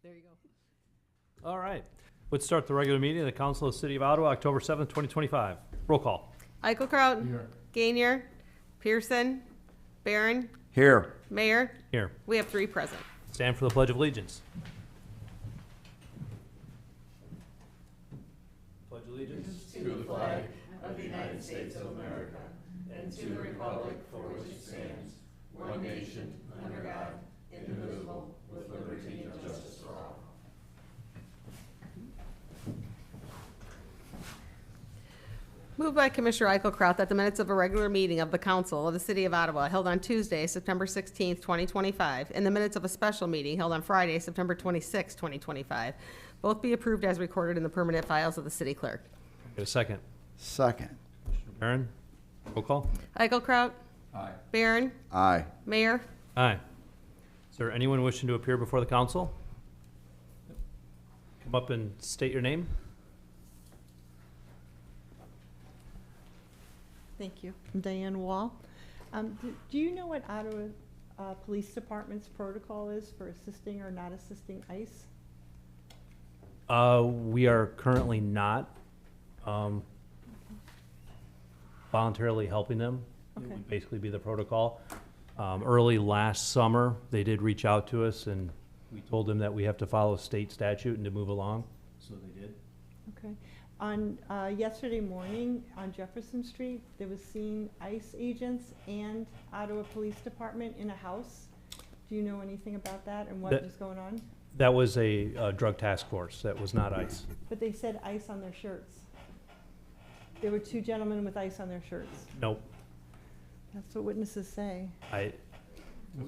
There you go. All right. Let's start the regular meeting of the Council of the City of Ottawa, October 7th, 2025. Roll call. Eichelkraut. Gainier. Pearson. Barron. Here. Mayor. Here. We have 3 present. Stand for the Pledge of Allegiance. Pledge allegiance. To the flag of the United States of America and to the republic for which it stands, one nation, under God, indivisible, with liberty and justice for all. Moved by Commissioner Eichelkraut that the minutes of a regular meeting of the Council of the City of Ottawa held on Tuesday, September 16th, 2025, and the minutes of a special meeting held on Friday, September 26th, 2025, both be approved as recorded in the permanent files of the city clerk. Get a second. Second. Barron. Roll call. Eichelkraut. Aye. Barron. Aye. Mayor. Aye. Is there anyone wishing to appear before the council? Come up and state your name. Thank you. I'm Diane Wall. Do you know what Ottawa Police Department's protocol is for assisting or not assisting ICE? We are currently not voluntarily helping them. It Okay. would basically be the protocol. Early last summer, they did reach out to us, and we told them that we have to follow state statute and to move along, so they did. Okay. On yesterday morning on Jefferson Street, there was seen ICE agents and Ottawa Police Department in a house. Do you know anything about that and what That- was going on? That was a drug task force. That was not ICE. But they said ICE on their shirts. There were 2 gentlemen with ICE on their shirts. Nope. That's what witnesses say.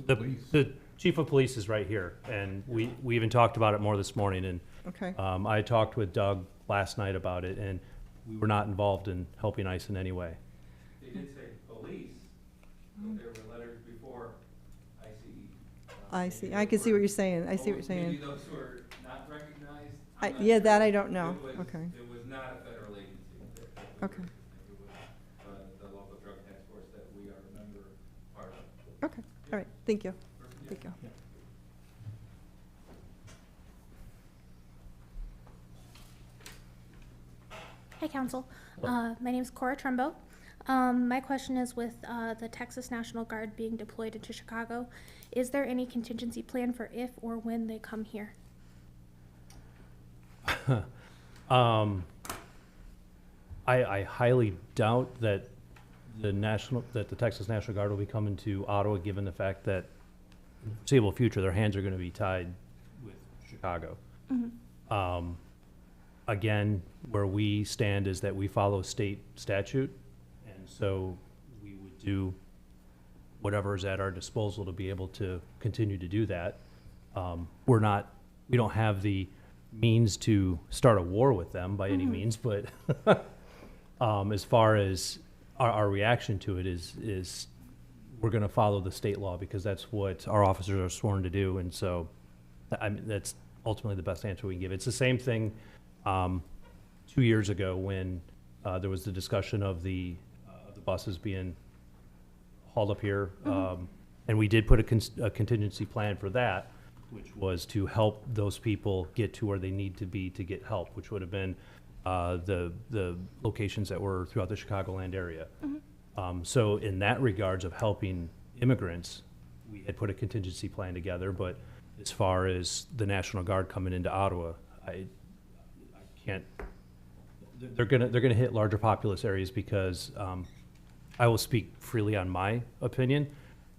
The chief of police is right here, and we even talked about it more this morning, and Okay. I talked with Doug last night about it, and we were not involved in helping ICE in any way. They did say police, but there were letters before ICE. I see. I can see what you're saying. I see what you're saying. Maybe those who are not recognized. Yeah, that I don't know. Okay. It was not a federal agency. Okay. It was the local drug task force that we are a member part of. Okay. All right. Thank you. Thank you. Hi, Council. My name is Cora Trumbo. My question is with the Texas National Guard being deployed into Chicago, is there any contingency plan for if or when they come here? I highly doubt that the Texas National Guard will be coming to Ottawa, given the fact that in the foreseeable future, their hands are going to be tied with Chicago. Again, where we stand is that we follow state statute, and so we would do whatever is at our disposal to be able to continue to do that. We don't have the means to start a war with them by any means, but as far as our reaction to it is we're going to follow the state law because that's what our officers are sworn to do, and so that's ultimately the best answer we can give. It's the same thing 2 years ago when there was the discussion of the buses being hauled up here, and we did put a contingency plan for that, which was to help those people get to where they need to be to get help, which would have been the locations that were throughout the Chicagoland area. So in that regards of helping immigrants, we had put a contingency plan together, but as far as the National Guard coming into Ottawa, I can't. They're gonna hit larger populous areas because I will speak freely on my opinion.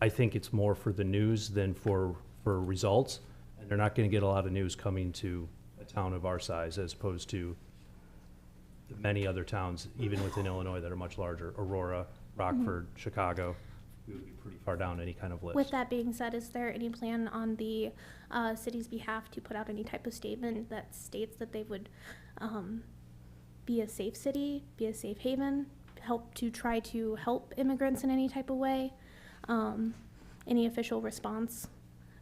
I think it's more for the news than for results, and they're not going to get a lot of news coming to a town of our size as opposed to the many other towns, even within Illinois, that are much larger. Aurora, Rockford, Chicago. We would be pretty far down any kind of list. With that being said, is there any plan on the city's behalf to put out any type of statement that states that they would be a safe city, be a safe haven, try to help immigrants in any type of way? Any official response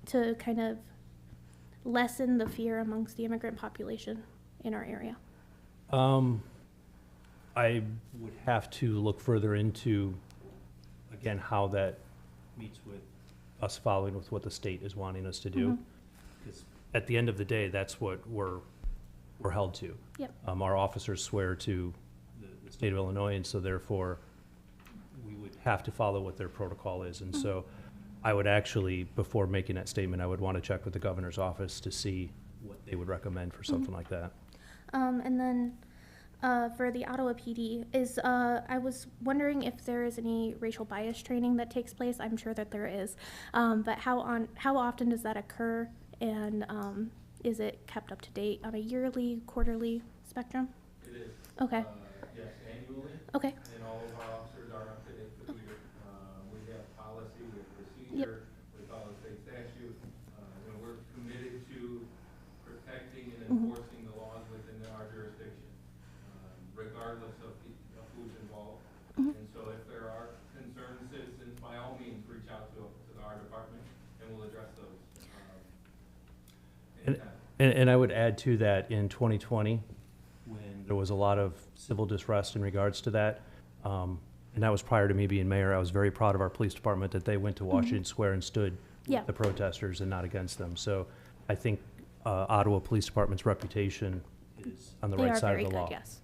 to kind of lessen the fear amongst the immigrant population in our area? I would have to look further into, again, how that meets with us following with what the state is wanting us to do. Because at the end of the day, that's what we're held to. Yep. Our officers swear to the state of Illinois, and so therefore, we would have to follow what their protocol is. And so I would actually, before making that statement, I would want to check with the governor's office to see what they would recommend for something like that. And then for the Ottawa PD, I was wondering if there is any racial bias training that takes place. I'm sure that there is, but how often does that occur, and is it kept up to date on a yearly, quarterly spectrum? It is. Okay. Yes, annually, Okay. and all of our officers are up to date with the year. We have policy, we have procedure, we follow state statute. And we're committed to protecting and enforcing the laws within our jurisdiction, regardless of who's involved. And so if there are concerned citizens, by all means, reach out to our department, and we'll address those. And I would add to that, in 2020, when there was a lot of civil distrust in regards to that, and that was prior to me being mayor, I was very proud of our police department that they went to Washington Square and stood Yeah. with the protesters and not against them. So I think Ottawa Police Department's reputation is on the They right are side very of the good, law. yes.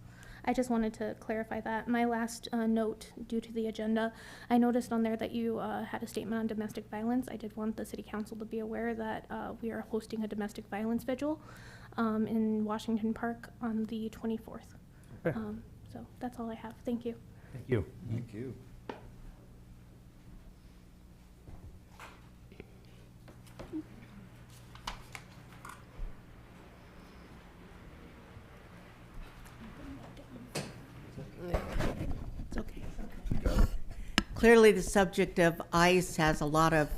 I just wanted to clarify that. My last note, due to the agenda, I noticed on there that you had a statement on domestic violence. I did want the city council to be aware that we are hosting a domestic violence vigil in Washington Park on the 24th. Okay. So that's all I have. Thank you. Thank you. Thank you. It's okay. Clearly, the subject of ICE has a lot of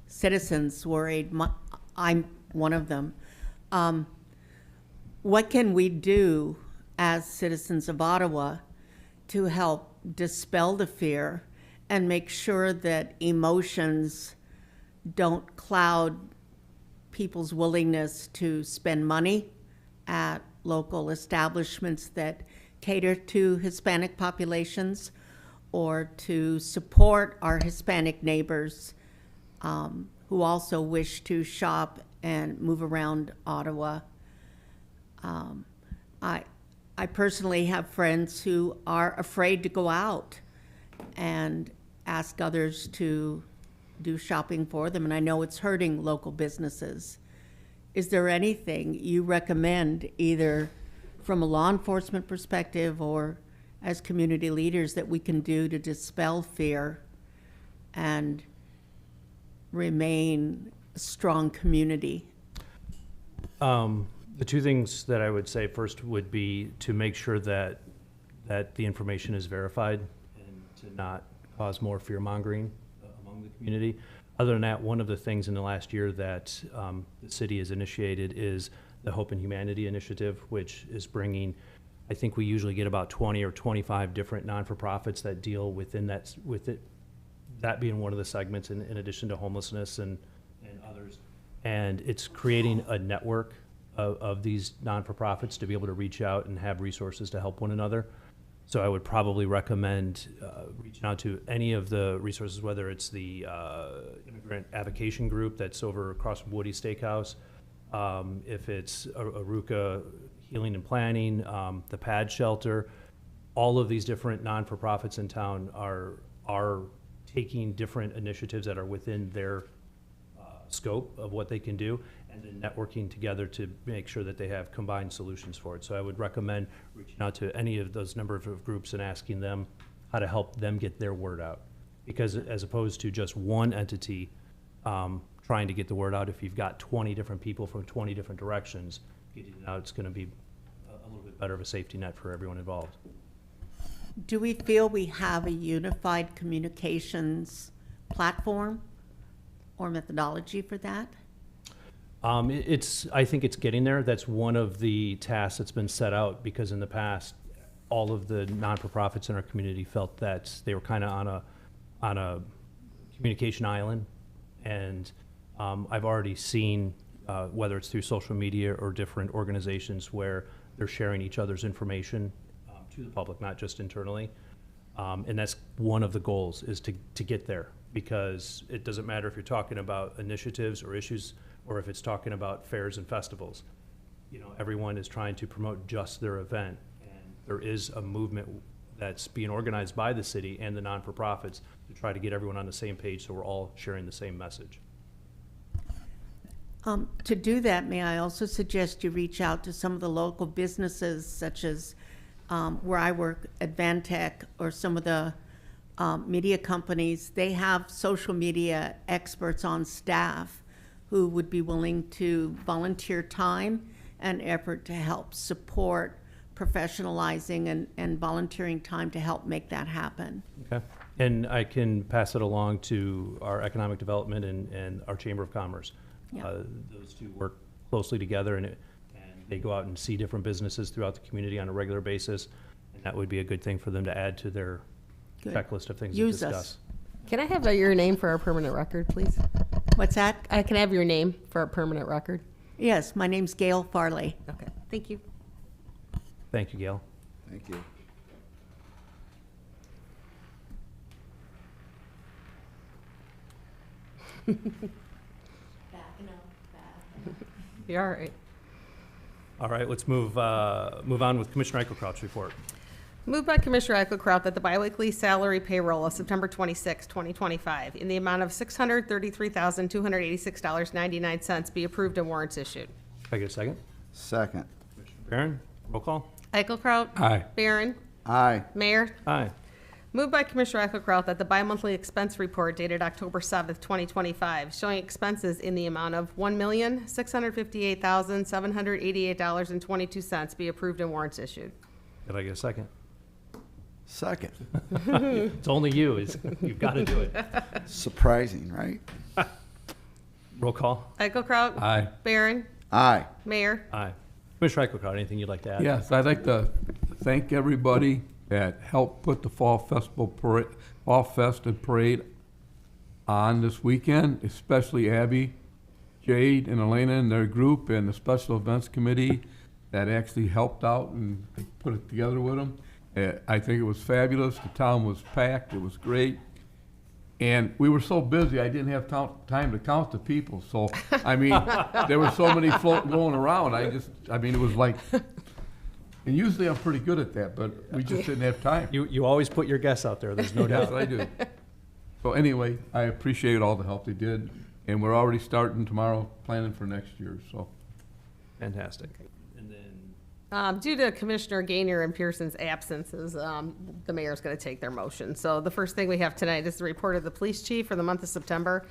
citizens worried. I'm one of them. What can we do as citizens of Ottawa to help dispel the fear and make sure that emotions don't cloud people's willingness to spend money at local establishments that cater to Hispanic populations, or to support our Hispanic neighbors who also wish to shop and move around Ottawa? I personally have friends who are afraid to go out and ask others to do shopping for them, and I know it's hurting local businesses. Is there anything you recommend, either from a law enforcement perspective or as community leaders, that we can do to dispel fear and remain a strong community? The two things that I would say first would be to make sure that the information is verified and to not cause more fear mongering among the community. Other than that, one of the things in the last year that the city has initiated is the Hope and Humanity Initiative, which is bringing, I think we usually get about 20 or 25 different non-for-profits that deal within that, with it, that being one of the segments in addition to homelessness and others. And it's creating a network of these non-for-profits to be able to reach out and have resources to help one another. So I would probably recommend reaching out to any of the resources, whether it's the Immigrant Avocation Group that's over across from Woody Steakhouse, if it's Aruka Healing and Planning, the Pad Shelter. All of these different non-for-profits in town are taking different initiatives that are within their scope of what they can do, and then networking together to make sure that they have combined solutions for it. So I would recommend reaching out to any of those number of groups and asking them how to help them get their word out. Because as opposed to just one entity trying to get the word out, if you've got 20 different people from 20 different directions, getting it out, it's going to be a little bit better of a safety net for everyone involved. Do we feel we have a unified communications platform or methodology for that? I think it's getting there. That's one of the tasks that's been set out, because in the past, all of the non-for-profits in our community felt that they were kind of on a communication island. And I've already seen, whether it's through social media or different organizations, where they're sharing each other's information to the public, not just internally. And that's one of the goals, is to get there, because it doesn't matter if you're talking about initiatives or issues or if it's talking about fairs and festivals. You know, everyone is trying to promote just their event, and there is a movement that's being organized by the city and the non-for-profits to try to get everyone on the same page so we're all sharing the same message. To do that, may I also suggest you reach out to some of the local businesses, such as where I work, Advantech, or some of the media companies. They have social media experts on staff who would be willing to volunteer time and effort to help support professionalizing and volunteering time to help make that happen. Okay. And I can pass it along to our economic development and our Chamber of Commerce. Yeah. Those two work closely together, and they go out and see different businesses throughout the community on a regular basis. And that would be a good thing for them to add to their Good. checklist of things to Use discuss. us. Can I have your name for our permanent record, please? What's that? Can I have your name for our permanent record? Yes, my name's Gail Farley. Okay, thank you. Thank you, Gail. Thank you. You're all right. All right, let's move on with Commissioner Eichelkraut's report. Moved by Commissioner Eichelkraut that the biweekly salary payroll of September 26, 2025, in the amount of $633,286.99 be approved and warrants issued. Can I get a second? Second. Barron, roll call. Eichelkraut. Aye. Barron. Aye. Mayor. Aye. Moved by Commissioner Eichelkraut that the bi-monthly expense report dated October 7th, 2025, showing expenses in the amount of $1,658,788.22 be approved and warrants issued. Did I get a second? Second. It's only you. You've got to do it. Surprising, right? Roll call. Eichelkraut. Aye. Barron. Aye. Mayor. Aye. Commissioner Eichelkraut, anything you'd like to add? Yes, I'd like to thank everybody that helped put the Fall Fest and Parade on this weekend, especially Abby, Jade, and Elena and their group, and the Special Events Committee that actually helped out and put it together with them. I think it was fabulous. The town was packed. It was great. And we were so busy, I didn't have time to count the people. So, I mean, there were so many floating going around. It was like, and usually I'm pretty good at that, but we just didn't have time. You always put your guests out there. There's no Yes, doubt. I do. So anyway, I appreciate all the help they did, and we're already starting tomorrow, planning for next year, so. Fantastic. And then, Due to Commissioner Gainer and Pearson's absences, the mayor's going to take their motion. So the first thing we have tonight is the report of the police chief for the month of September.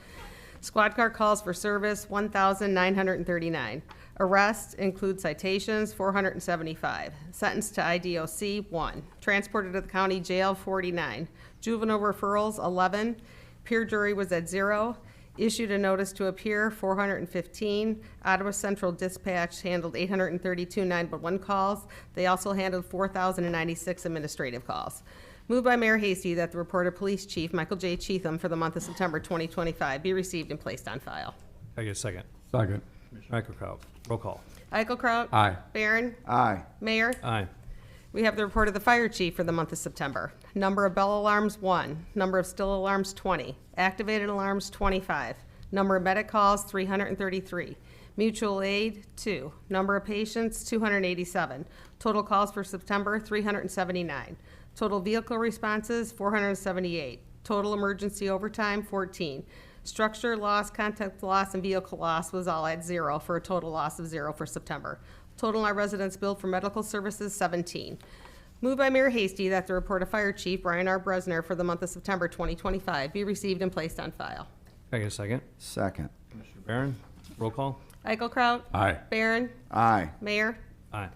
Squad car calls for service, 1,939. Arrests include citations, 475. Sentenced to IDOC, 1. Transported to the county jail, 49. Juvenile referrals, 11. Peer jury was at 0. Issued a notice to appear, 415. Ottawa Central Dispatch handled 832 911 calls. They also handled 4,096 administrative calls. Moved by Mayor Hasty that the report of Police Chief Michael J. Cheatham for the month of September 2025 be received and placed on file. I get a second. Second. Commissioner Eichelkraut, roll call. Eichelkraut. Aye. Barron. Aye. Mayor. Aye. We have the report of the fire chief for the month of September. Number of bell alarms, 1. Number of still alarms, 20. Activated alarms, 25. Number of medic calls, 333. Mutual aid, 2. Number of patients, 287. Total calls for September, 379. Total vehicle responses, 478. Total emergency overtime, 14. Structure loss, contact loss, and vehicle loss was all at 0 for a total loss of 0 for September. Total our residents billed for medical services, 17. Moved by Mayor Hasty that the report of Fire Chief Brian R. Bresner for the month of September 2025 be received and placed on file. I get a second. Second. Commissioner Barron, roll call. Eichelkraut. Aye. Barron. Aye. Mayor. Aye.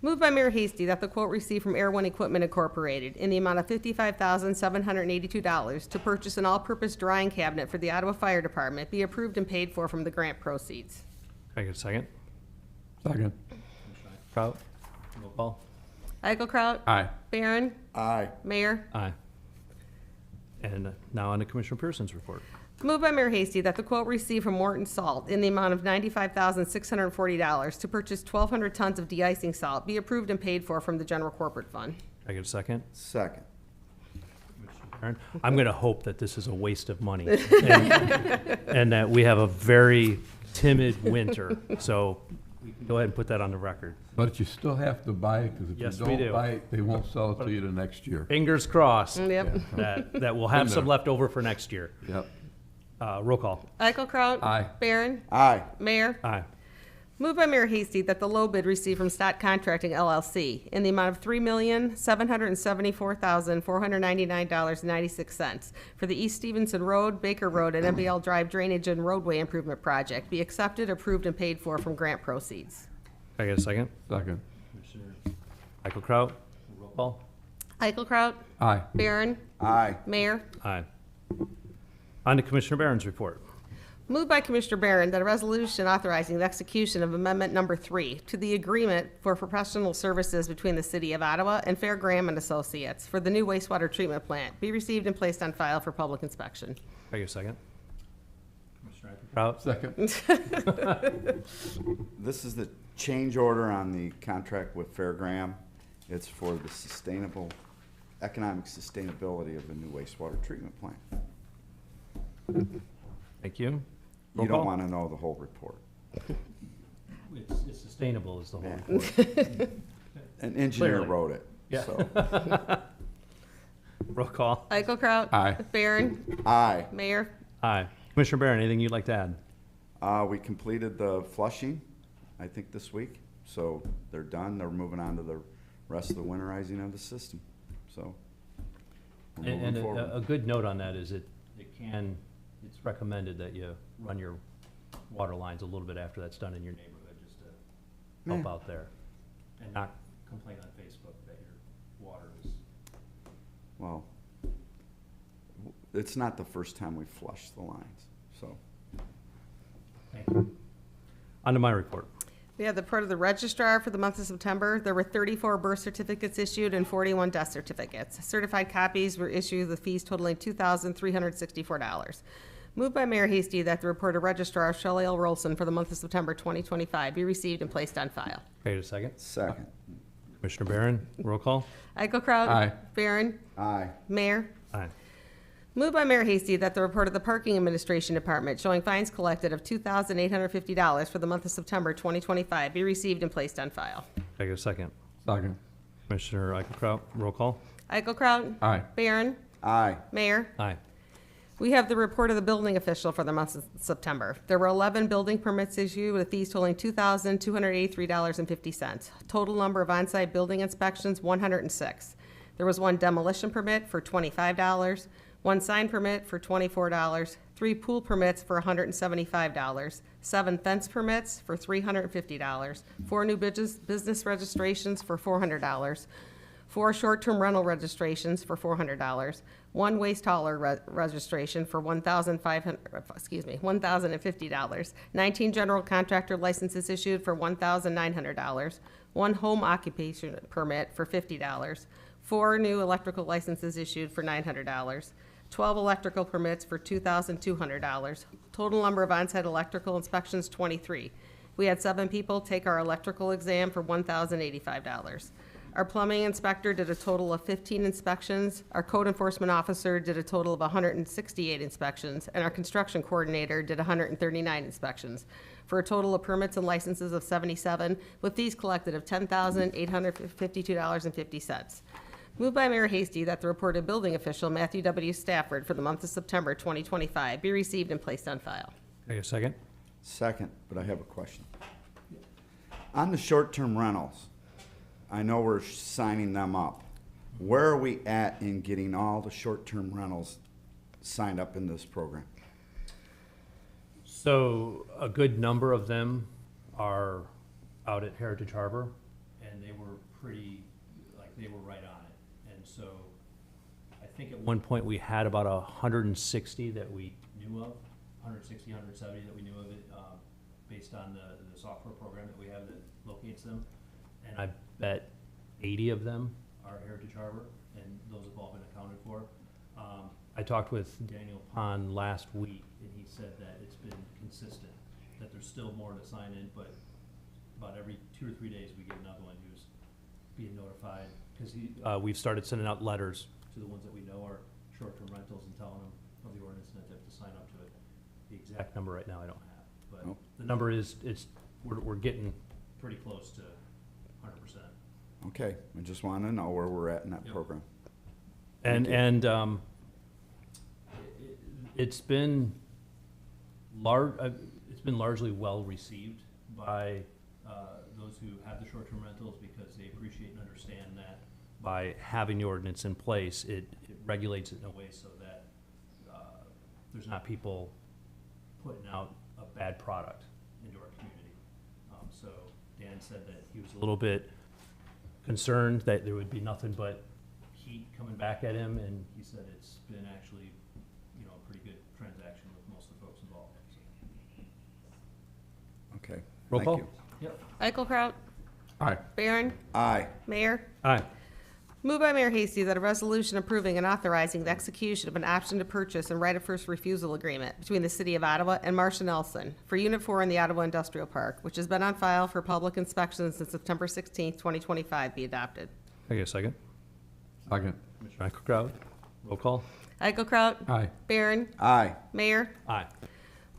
Moved by Mayor Hasty that the quote received from Air One Equipment Incorporated in the amount of $55,782 to purchase an all-purpose drying cabinet for the Ottawa Fire Department be approved and paid for from the grant proceeds. I get a second. Second. Kraut, roll call. Eichelkraut. Aye. Barron. Aye. Mayor. Aye. And now on to Commissioner Pearson's report. Moved by Mayor Hasty that the quote received from Morton Salt in the amount of $95,640 to purchase 1,200 tons of de-icing salt be approved and paid for from the general corporate fund. I get a second. Second. Commissioner Barron. I'm going to hope that this is a waste of money and that we have a very timid winter. So we can go ahead and put that on the record. But you still have to buy it, because if Yes, you we don't do. buy it, they won't sell it to you the next year. Fingers crossed Yep. that we'll have Been some there. left over for next year. Yep. Roll call. Eichelkraut. Aye. Barron. Aye. Mayor. Aye. Moved by Mayor Hasty that the low bid received from Stott Contracting LLC in the amount of $3,774,499.96 for the East Stevenson Road, Baker Road, and MBL Drive Drainage and Roadway Improvement Project be accepted, approved, and paid for from grant proceeds. Can I get a second? Second. Commissioner Eichelkraut. Roll call. Eichelkraut. Aye. Barron. Aye. Mayor. Aye. On to Commissioner Barron's report. Moved by Commissioner Barron that a resolution authorizing the execution of Amendment Number 3 to the agreement for professional services between the City of Ottawa and Fair Graham and Associates for the new wastewater treatment plant be received and placed on file for public inspection. Can I get a second? Commissioner Eichelkraut. Second. This is the change order on the contract with Fairgraham. It's for the economic sustainability of the new wastewater treatment plant. Thank you. You Roll don't call. want to know the whole report. It's sustainable is the whole Yeah. report. An engineer Clearly. wrote it, Yeah. so. Roll call. Eichelkraut. Aye. Barron. Aye. Mayor. Aye. Commissioner Barron, anything you'd like to add? We completed the flushing, I think, this week. So they're done. They're moving on to the rest of the winterizing of the system. So we're And moving a forward. good note on that is it's recommended that you run your water lines a little bit after that's done in your neighborhood, just to help Yeah. out there. And not complain on Facebook that your water is. Well, it's not the first time we've flushed the lines, so. Thank you. On to my report. We have the report of the registrar for the month of September. There were 34 birth certificates issued and 41 death certificates. Certified copies were issued with fees totaling $2,364. Moved by Mayor Hasty that the report of registrar Shelley L. Rolson for the month of September 2025 be received and placed on file. Wait a second. Second. Commissioner Barron, roll call. Eichelkraut. Aye. Barron. Aye. Mayor. Aye. Moved by Mayor Hasty that the report of the Parking Administration Department showing fines collected of $2,850 for the month of September 2025 be received and placed on file. Can I get a second? Second. Commissioner Eichelkraut, roll call. Eichelkraut. Aye. Barron. Aye. Mayor. Aye. We have the report of the building official for the month of September. There were 11 building permits issued with fees totaling $2,283.50. Total number of on-site building inspections, 106. There was one demolition permit for $25, one sign permit for $24, 3 pool permits for $175, 7 fence permits for $350, 4 new business registrations for $400, 4 short-term rental registrations for $400, 1 waste hauler registration for $1,050, 19 general contractor licenses issued for $1,900, 1 home occupation permit for $50, 4 new electrical licenses issued for $900, 12 electrical permits for $2,200. Total number of on-site electrical inspections, 23. We had 7 people take our electrical exam for $1,085. Our plumbing inspector did a total of 15 inspections. Our code enforcement officer did a total of 168 inspections, and our construction coordinator did 139 inspections, for a total of permits and licenses of 77, with fees collected of $10,852.50. Moved by Mayor Hasty that the reported building official, Matthew W. Stafford, for the month of September 2025 be received and placed on file. Can I get a second? Second, but I have a question. On the short-term rentals, I know we're signing them up. Where are we at in getting all the short-term rentals signed up in this program? So a good number of them are out at Heritage Harbor, and they were they were right on it. And so I think at one point we had about 160 that we knew of, 160, 170 that we knew of it, based on the software program that we have that locates them. And I bet 80 of them are Heritage Harbor, and those have all been accounted for. I talked with Daniel Pond last week, and he said that it's been consistent, that there's still more to sign in, but about every 2 or 3 days we get another one who's being notified, because we've started sending out letters to the ones that we know are short-term rentals and telling them of the ordinance and that they have to sign up to it. The exact number right now I don't have, but Nope. the number is, we're getting pretty close to 100%. Okay, I just want to know where we're at in that Yep. program. And, Thank you. and, it's been it's been largely well-received by, those who have the short-term rentals because they appreciate and understand that by having the ordinance in place, it regulates it in a way so that, there's not people putting out a bad product into our community. So Dan said that he was a little bit concerned that there would be nothing but heat coming back at him, and he said it's been actually, you know, a pretty good transaction with most of the folks involved. Okay. Roll thank call? you. Yep. Eichelkraut, Aye. Barron, Aye. Mayor. Aye. Moved by Mayor Hasty that a resolution approving and authorizing the execution of an option to purchase and right of first refusal agreement between the City of Ottawa and Marcia Nelson for Unit 4 in the Ottawa Industrial Park, which has been on file for public inspection since September 16th, 2025, be adopted. Can I get a second? Second. Commissioner Eichelkraut, roll call? Eichelkraut, Aye. Barron, Aye. Mayor. Aye.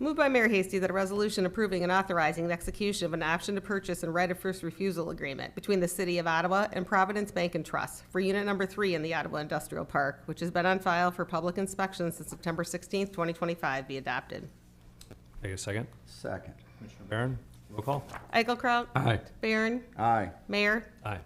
Moved by Mayor Hasty that a resolution approving and authorizing the execution of an option to purchase and right of first refusal agreement between the City of Ottawa and Providence Bank and Trust for Unit Number 3 in the Ottawa Industrial Park, which has been on file for public inspection since September 16th, 2025, be adopted. Can I get a second? Second. Commissioner Barron, roll call? Eichelkraut, Aye. Barron, Aye. Mayor. Aye.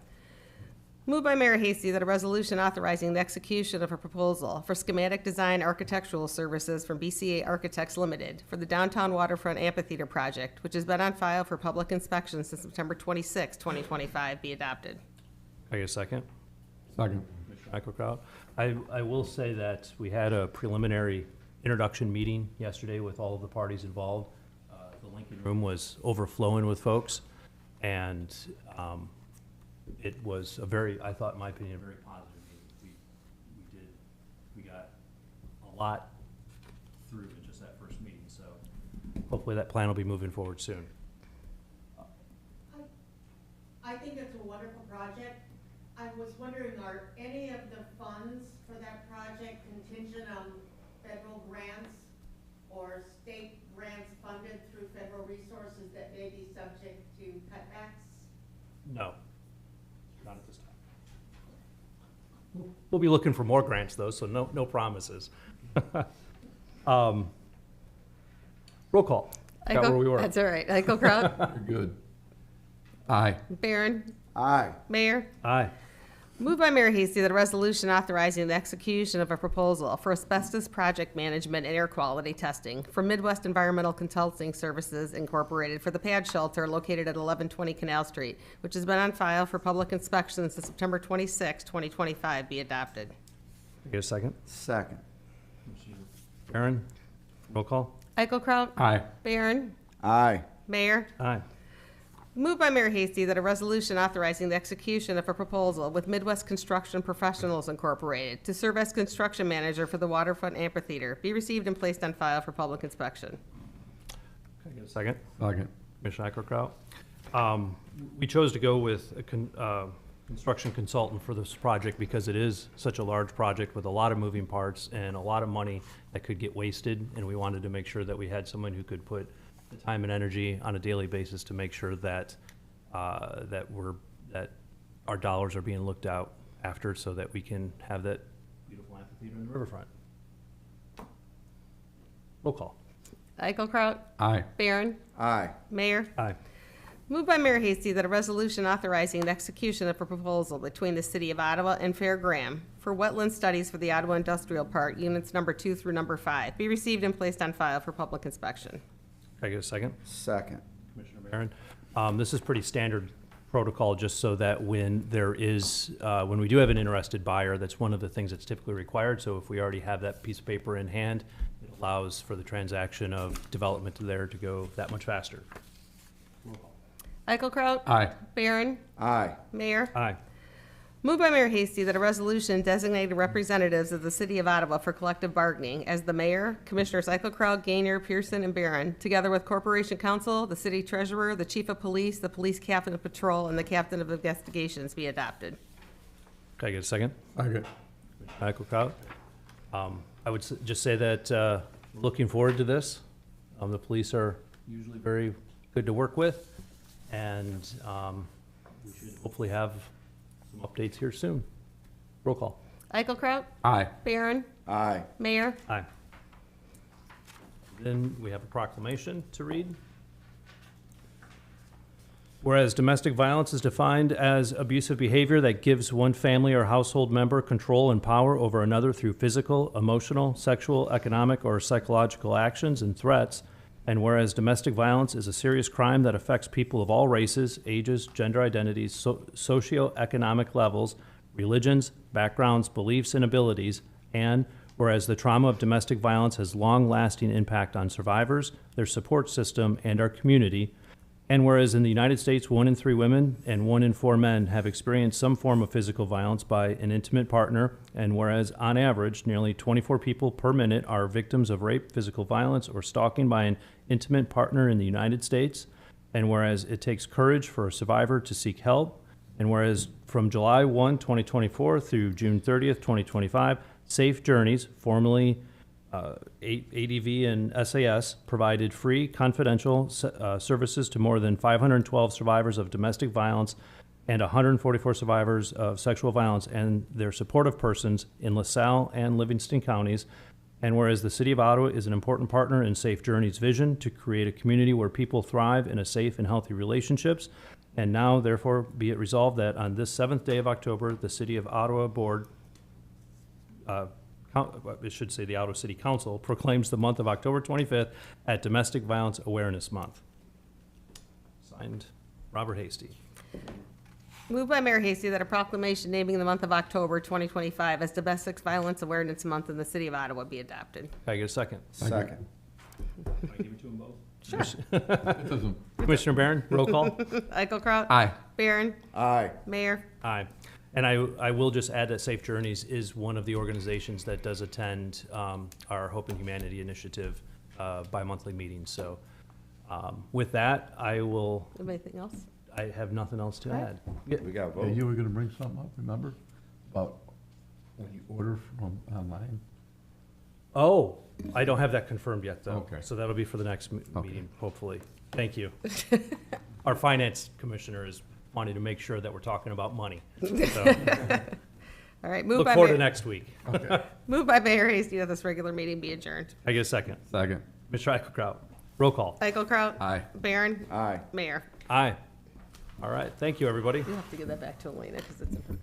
Moved by Mayor Hasty that a resolution authorizing the execution of a proposal for schematic design architectural services from BCA Architects Limited for the downtown waterfront amphitheater project, which has been on file for public inspection since September 26, 2025, be adopted. Can I get a second? Second. Commissioner Eichelkraut. I will say that we had a preliminary introduction meeting yesterday with all of the parties involved. The Lincoln Room was overflowing with folks, and it was a very, I thought, in my opinion, a very positive meeting. We got a lot through in just that first meeting, so hopefully that plan will be moving forward soon. I think it's a wonderful project. I was wondering, are any of the funds for that project contingent on federal grants or state grants funded through federal resources that may be subject to cutbacks? No, not at this time. We'll be looking for more grants, though, so no promises. Roll call. Got where we were. That's all right. Eichelkraut, Very good. Aye. Barron, Aye. Mayor. Aye. Moved by Mayor Hasty that a resolution authorizing the execution of a proposal for asbestos project management and air quality testing for Midwest Environmental Consulting Services Incorporated for the pad shelter located at 1120 Canal Street, which has been on file for public inspection since September 26, 2025, be adopted. Get a second. Second. Aaron, roll call. Eichelkraut, Aye. Barron, Aye. Mayor. Aye. Moved by Mayor Hasty that a resolution authorizing the execution of a proposal with Midwest Construction Professionals Incorporated to serve as construction manager for the waterfront amphitheater be received and placed on file for public inspection. Can I get a second? Second. Commissioner Eichelkraut. We chose to go with a construction consultant for this project because it is such a large project with a lot of moving parts and a lot of money that could get wasted, and we wanted to make sure that we had someone who could put the time and energy on a daily basis to make sure that that our dollars are being looked out after, so that we can have that beautiful amphitheater in the riverfront. Roll call. Eichelkraut, Aye. Barron, Aye. Mayor. Aye. Moved by Mayor Hasty that a resolution authorizing the execution of a proposal between the City of Ottawa and Fair Graham for wetland studies for the Ottawa Industrial Park, units number 2 through number 5, be received and placed on file for public inspection. Can I get a second? Second. Commissioner Barron. This is pretty standard protocol, just so that when there is, when we do have an interested buyer, that's one of the things that's typically required. So if we already have that piece of paper in hand, it allows for the transaction of development there to go that much faster. Eichelkraut, Aye. Barron, Aye. Mayor. Aye. Moved by Mayor Hasty that a resolution designating representatives of the City of Ottawa for collective bargaining as the mayor, Commissioners Eichelkraut, Gaynor, Pearson, and Barron, together with Corporation Counsel, the City Treasurer, the Chief of Police, the Police Captain of Patrol, and the Captain of Investigations be adopted. Can I get a second? Second. Michael Kraut. I would just say that looking forward to this. The police are usually very good to work with, and we should hopefully have some updates here soon. Roll call. Eichelkraut? Aye. Barron? Aye. Mayor? Aye. Then we have a proclamation to read. Whereas domestic violence is defined as abusive behavior that gives one family or household member control and power over another through physical, emotional, sexual, economic, or psychological actions and threats, and whereas domestic violence is a serious crime that affects people of all races, ages, gender identities, socioeconomic levels, religions, backgrounds, beliefs, and abilities, and whereas the trauma of domestic violence has long-lasting impact on survivors, their support system, and our community, and whereas in the United States, 1 in 3 women and 1 in 4 men have experienced some form of physical violence by an intimate partner, and whereas on average, nearly 24 people per minute are victims of rape, physical violence, or stalking by an intimate partner in the United States, and whereas it takes courage for a survivor to seek help, and whereas from July 1, 2024 through June 30th, 2025, Safe Journeys, formerly ADV and SAS, provided free confidential services to more than 512 survivors of domestic violence and 144 survivors of sexual violence and their supportive persons in LaSalle and Livingston counties. And whereas the City of Ottawa is an important partner in Safe Journeys' vision to create a community where people thrive in a safe and healthy relationships, and now therefore be it resolved that on this 7th day of October, the City of Ottawa Board it should say the Ottawa City Council proclaims the month of October 25th at Domestic Violence Awareness Month. Signed, Robert Hasty. Moved by Mayor Hasty that a proclamation naming the month of October 2025 as Domestic Violence Awareness Month in the City of Ottawa be adopted. Can I get a second? Second. Can I give it to them both? Sure. It doesn't, Commissioner Barron, roll call. Eichelkraut? aye. Barron? Aye. Mayor? Aye. And I will just add that Safe Journeys is one of the organizations that does attend our Hope and Humanity Initiative bi-monthly meetings. So with that, I will, Anything else? I have nothing else to All right. add. Yeah. We got a Yeah, vote. you were gonna bring something up, remember? About when you order from online? Oh, I don't have that confirmed yet, though. Okay. So that'll be for the next Okay. meeting, hopefully. Thank you. Our finance commissioner is wanting to make sure that we're talking about money. So All right, moved look by forward to Mayor, next week. Okay. moved by Mayor Hasty that this regular meeting be adjourned. I get a second. Second. Mr. Eichelkraut, roll call. Eichelkraut? Aye. Barron? Aye. Mayor? Aye. All right, thank you, everybody. You have to give that back to Elena because it's in her.